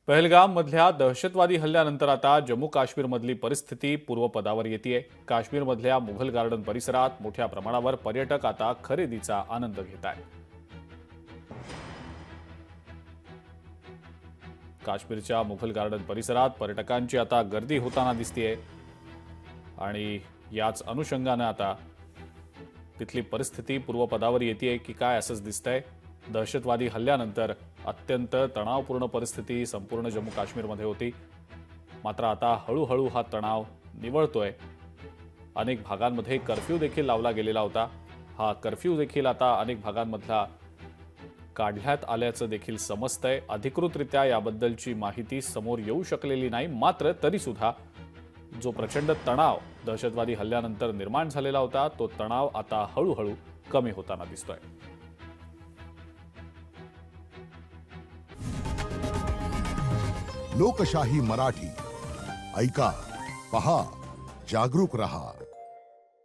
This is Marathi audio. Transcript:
पहलगाम मधल्या दहशतवादी हल्ल्यानंतर आता जम्मू काश्मीरमधली परिस्थिती पूर्वपदावर येतेय। काश्मीरमधल्या मुघल गार्डन परिसरात मोठ्या प्रमाणावर पर्यटक आता खरेदीचा आनंद घेत आहेत। काश्मीरच्या मुघल गार्डन परिसरात पर्यटकांची आता गर्दी होताना दिसतेय आणि याच अनुषंगाने आता तिथली परिस्थिती पूर्वपदावर येतेय की काय असंच दिसतंय। दहशतवादी हल्ल्यानंतर अत्यंत तणावपूर्ण परिस्थिती संपूर्ण जम्मू काश्मीरमध्ये होती, मात्र आता हळूहळू हा तणाव निवळतोय। अनेक भागांमध्ये कर्फ्यू देखील लावला गेलेला होता। हा कर्फ्यू देखील आता अनेक भागांमधला काढण्यात आल्याचं देखील समजतंय। अधिकृतरित्या याबद्दलची माहिती समोर येऊ शकलेली नाही, मात्र तरी सुद्धा जो प्रचंड तणाव दहशतवादी हल्ल्यानंतर निर्माण झालेला होता तो तणाव आता हळूहळू कमी होताना दिसतोय। लोकशाही मराठी ऐका, पहा, जागरूक रहा।